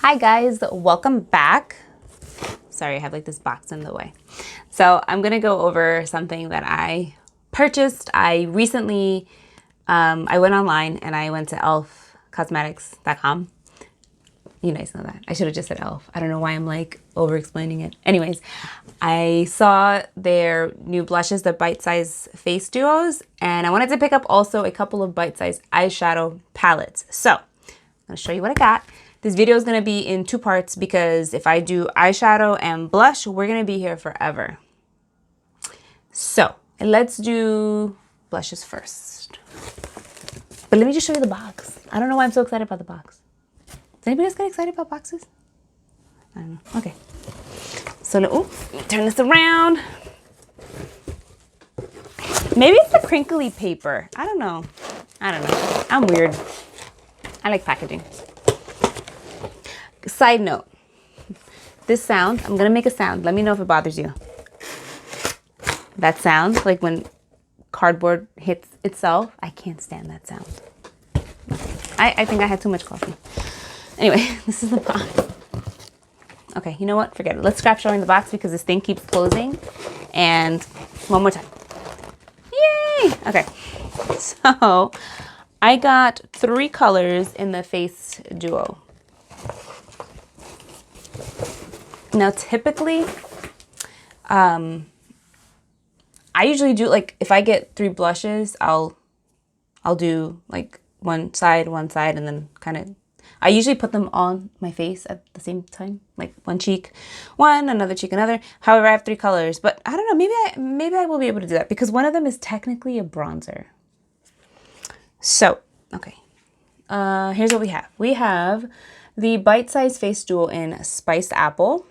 Hi guys, welcome back. Sorry, I have like this box in the way. So I'm gonna go over something that I purchased. I recently, I went online and I went to elfcosmetics.com. You guys know that. I should have just said elf. I don't know why I'm like over explaining it. Anyways, I saw their new blushes, the Bitesize face duos, and I wanted to pick up also a couple of Bitesize eyeshadow palettes. So I'm gonna show you what I got. This video is gonna be in two parts because if I do eyeshadow and blush, we're gonna be here forever. So let's do blushes first. But let me just show you the box. I don't know why I'm so excited about the box. Does anybody else get excited about boxes? I don't know. Okay. So, let me turn this around. Maybe it's the crinkly paper. I don't know. I'm weird. I like packaging. Side note. This sound, I'm going to make a sound. Let me know if it bothers you. That sound, like when cardboard hits itself, I can't stand that sound. I think I had too much coffee. Anyway, this is the box. Okay, you know what? Forget it. Let's scrap showing the box because this thing keeps closing. And one more time. Yay! Okay, so I got 3 colors in the face duo. Now, typically, I usually do like if I get 3 blushes, I'll do like one side, and then kind of. I usually put them on my face at the same time, like one cheek, one, another cheek, another. However, I have 3 colors, but I don't know. Maybe I will be able to do that because one of them is technically a bronzer. So, okay, here's what we have. We have the Bitesize Face Duo in Spiced Apple,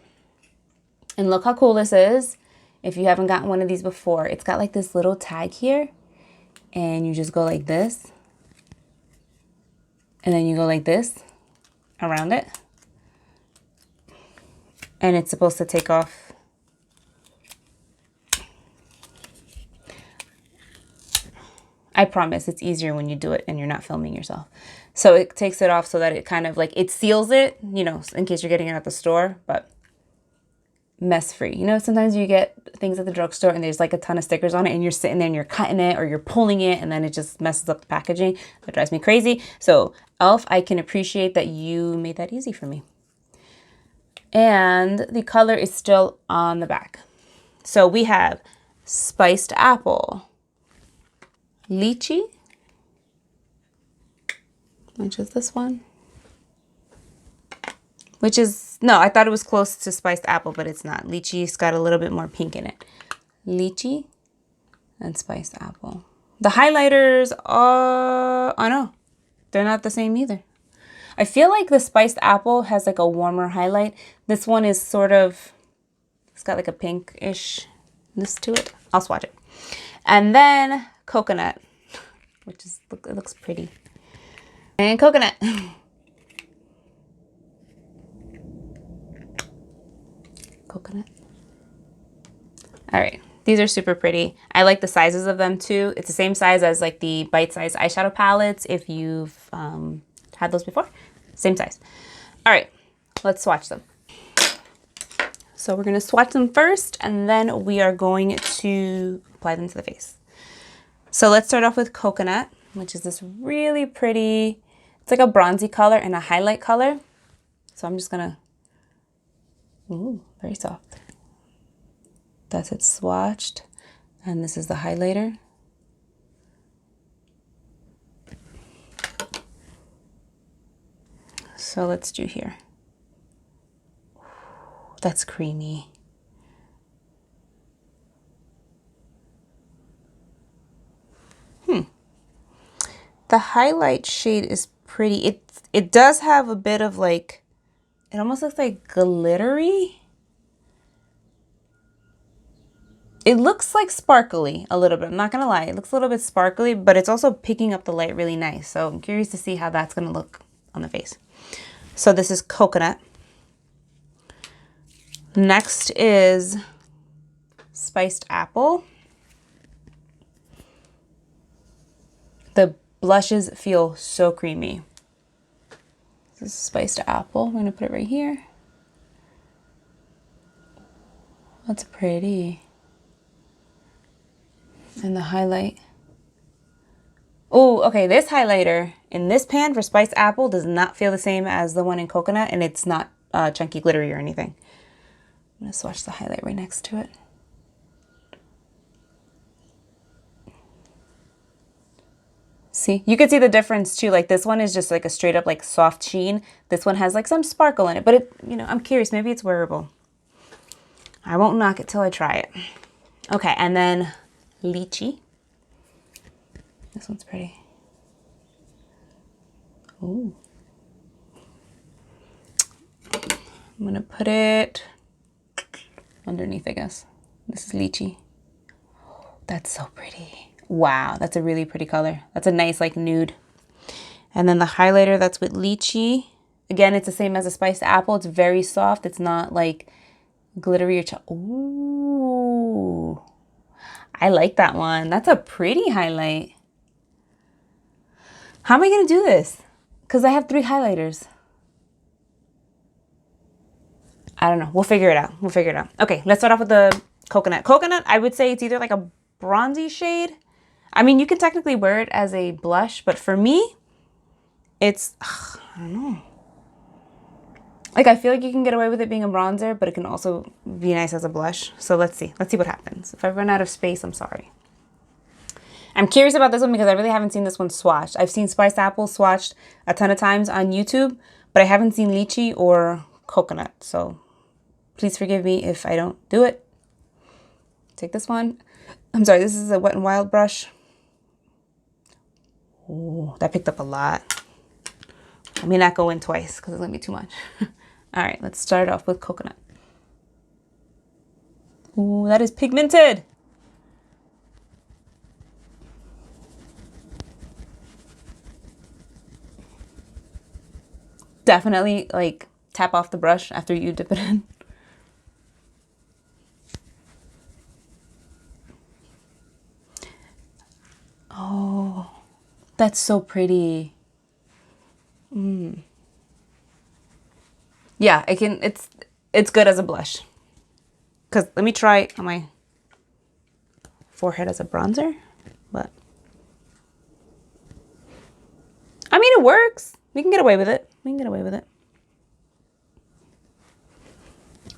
and look how cool this is. If you haven't gotten one of these before, it's got like this little tag here, and you just go like this, and then you go like this around it, and it's supposed to take off. I promise it's easier when you do it and you're not filming yourself. So it takes it off so that it kind of like, it seals it, you know, in case you're getting it at the store, but mess free. You know, sometimes you get things at the drugstore and there's like a ton of stickers on it and you're sitting there and you're cutting it or you're pulling it and then it just messes up the packaging. That drives me crazy. So Elf, I can appreciate that you made that easy for me. And the color is still on the back. So we have Spiced Apple, Lychee, which is this one, which is, no, I thought it was close to Spiced Apple, but it's not. Lychee's got a little bit more pink in it. Lychee and Spiced Apple. The highlighters are, oh no, they're not the same either. I feel like the Spiced Apple has like a warmer highlight. This one is sort of, it's got like a pinkish-ness to it. I'll swatch it. And then Cocnut, which is, look, it looks pretty. And Cocnut. Cocnut. All right, these are super pretty. I like the sizes of them too. It's the same size as like the Bitesize eyeshadow palettes if you've had those before. Same size. All right, let's swatch them. So we're gonna swatch them first and then we are going to apply them to the face. So let's start off with Cocnut, which is this really pretty, it's like a bronzy color and a highlight color. So I'm just gonna, ooh, very soft. That's it swatched. And this is the highlighter. So let's do here. That's creamy. The highlight shade is pretty. It does have a bit of like, it almost looks like glittery. It looks like sparkly a little bit. I'm not gonna lie. It looks a little bit sparkly, but it's also picking up the light really nice. So I'm curious to see how that's gonna look on the face. So this is Cocnut. Next is Spiced Apple. The blushes feel so creamy. This is spiced apple. We're gonna put it right here. That's pretty. And the highlight. Oh, okay, this highlighter in this pan for spiced apple does not feel the same as the one in coconut, and it's not chunky glittery or anything. I'm gonna swatch the highlight right next to it. See, you can see the difference too. Like this one is just like a straight up like soft sheen. This one has like some sparkle in it, but it, you know, I'm curious, maybe it's wearable. I won't knock it till I try it. Okay, and then Lychee. This one's pretty. Ooh. I'm gonna put it underneath, I guess. This is Lychee. That's so pretty. Wow, that's a really pretty color. That's a nice like nude. And then the highlighter that's with Lychee. Again, it's the same as a spiced apple. It's very soft. It's not like glittery or ooh. I like that one. That's a pretty highlight. How am I gonna do this? Because I have 3 highlighters. I don't know. We'll figure it out. We'll figure it out. Okay, let's start off with the coconut. Coconut, I would say it's either like a bronzy shade. I mean, you can technically wear it as a blush, but for me, it's, I don't know. Like, I feel like you can get away with it being a bronzer, but it can also be nice as a blush. So let's see. Let's see what happens. If I run out of space, I'm sorry. I'm curious about this one because I really haven't seen this one swatched. I've seen spiced apple swatched a ton of times on YouTube, but I haven't seen lychee or coconut. So please forgive me if I don't do it. Take this one. I'm sorry, this is a Wet n Wild brush. Oh, that picked up a lot. Let me not go in twice because it's going to be too much. All right, let's start off with coconut. Ooh, that is pigmented. Definitely like tap off the brush after you dip it in. Oh, that's so pretty. Yeah, it's good as a blush. Cause let me try on my forehead as a bronzer, but I mean it works. We can get away with it. We can get away with it.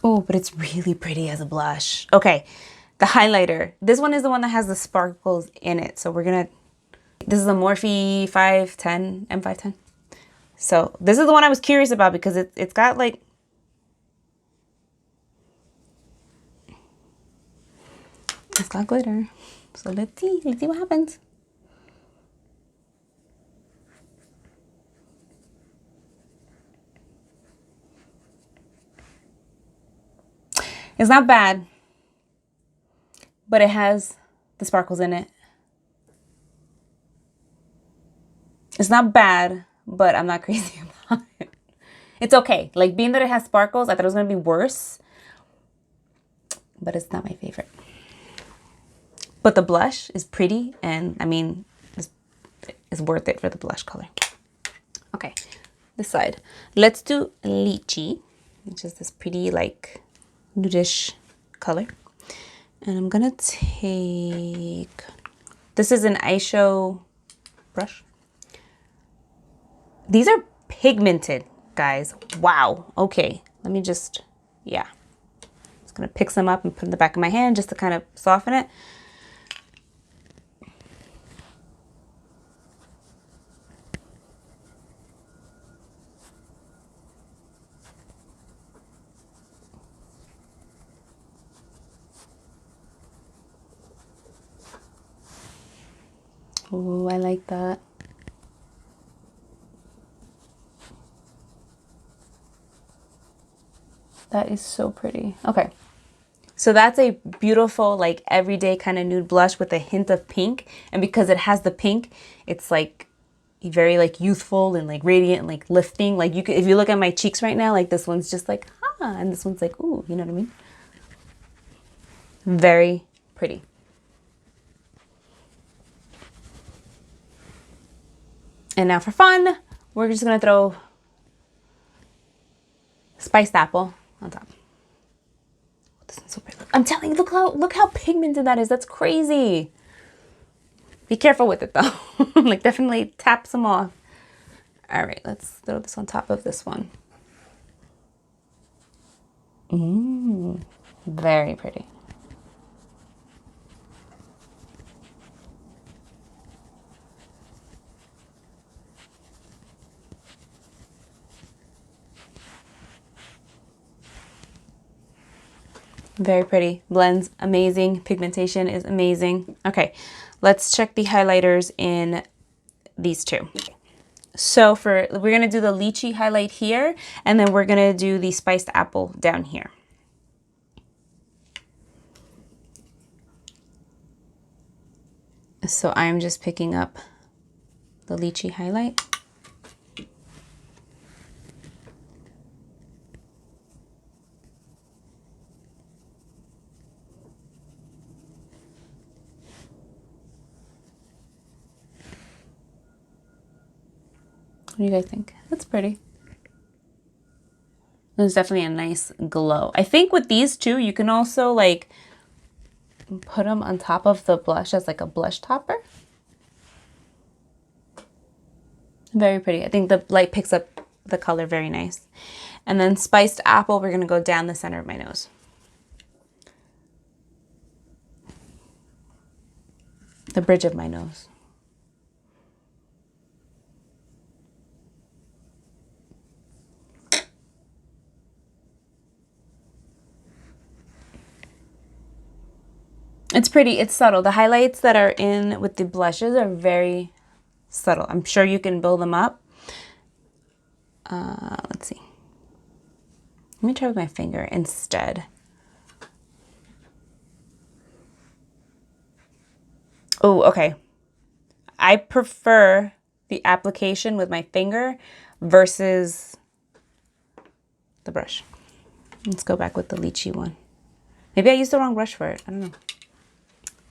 Oh, but it's really pretty as a blush. Okay, the highlighter. This one is the one that has the sparkles in it. So we're gonna, this is a Morphe 510, M510. So this is the one I was curious about because it's got like, it's got glitter. So let's see what happens. It's not bad, but it has the sparkles in it. It's not bad, but I'm not crazy about it. It's okay. Like being that it has sparkles, I thought it was gonna be worse, but it's not my favorite. But the blush is pretty, and I mean, it's worth it for the blush color. Okay, this side. Let's do lychee, which is this pretty like nudish color. And I'm gonna take, this is an eyeshadow brush. These are pigmented, guys. Wow. Okay, let me just, yeah. Just gonna pick some up and put in the back of my hand just to kind of soften it. Oh, I like that. That is so pretty. Okay. So that's a beautiful, like everyday kind of nude blush with a hint of pink. And because it has the pink, it's like very like youthful and like radiant and like lifting. Like you could, if you look at my cheeks right now, like this one's just like, ah, and this one's like, ooh, you know what I mean? Very pretty. And now for fun, we're just gonna throw spiced apple on top. This is so pretty. I'm telling you, look how pigmented that is. That's crazy. Be careful with it though. Like definitely tap some off. All right, let's throw this on top of this one. Very pretty. Very pretty. Blends amazing. Pigmentation is amazing. Okay, let's check the highlighters in these two. So we're going to do the lychee highlight here, and then we're going to do the spiced apple down here. So I'm just picking up the lychee highlight. What do you guys think? That's pretty. There's definitely a nice glow. I think with these two, you can also like put them on top of the blush as like a blush topper. Very pretty. I think the light picks up the color very nice. And then spiced apple, we're going to go down the center of my nose. The bridge of my nose. It's pretty. It's subtle. The highlights that are in with the blushes are very subtle. I'm sure you can build them up. Let's see. Let me try with my finger instead. Oh, okay. I prefer the application with my finger versus the brush. Let's go back with the lychee one. Maybe I used the wrong brush for it. I don't know.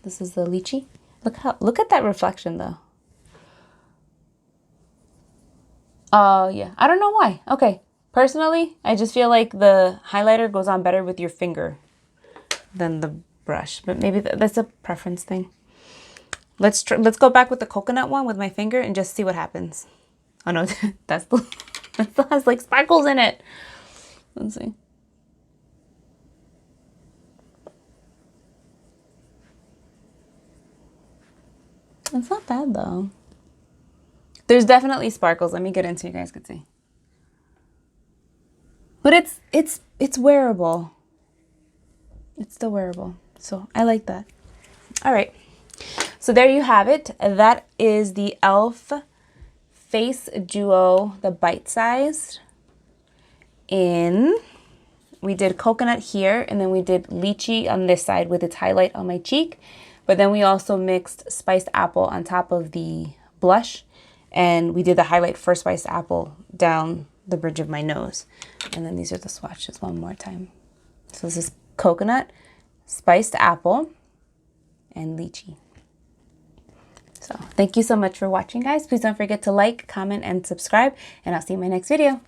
This is the lychee. Look at that reflection though. Oh yeah, I don't know why. Okay, personally, I just feel like the highlighter goes on better with your finger than the brush, but maybe that's a preference thing. Let's go back with the coconut one with my finger and just see what happens. Oh no, that still has like sparkles in it. Let's see. It's not bad though. There's definitely sparkles. Let me get into so you guys could see. But it's wearable. It's still wearable. So I like that. All right. So there you have it. That is the e.l.f. Face Duo, the bite-sized. We did coconut here, and then we did lychee on this side with its highlight on my cheek. But then we also mixed spiced apple on top of the blush, and we did the highlight for spiced apple down the bridge of my nose. And then these are the swatches one more time. So this is coconut, spiced apple, and lychee. So thank you so much for watching, guys. Please don't forget to like, comment, and subscribe, and I'll see you in my next video.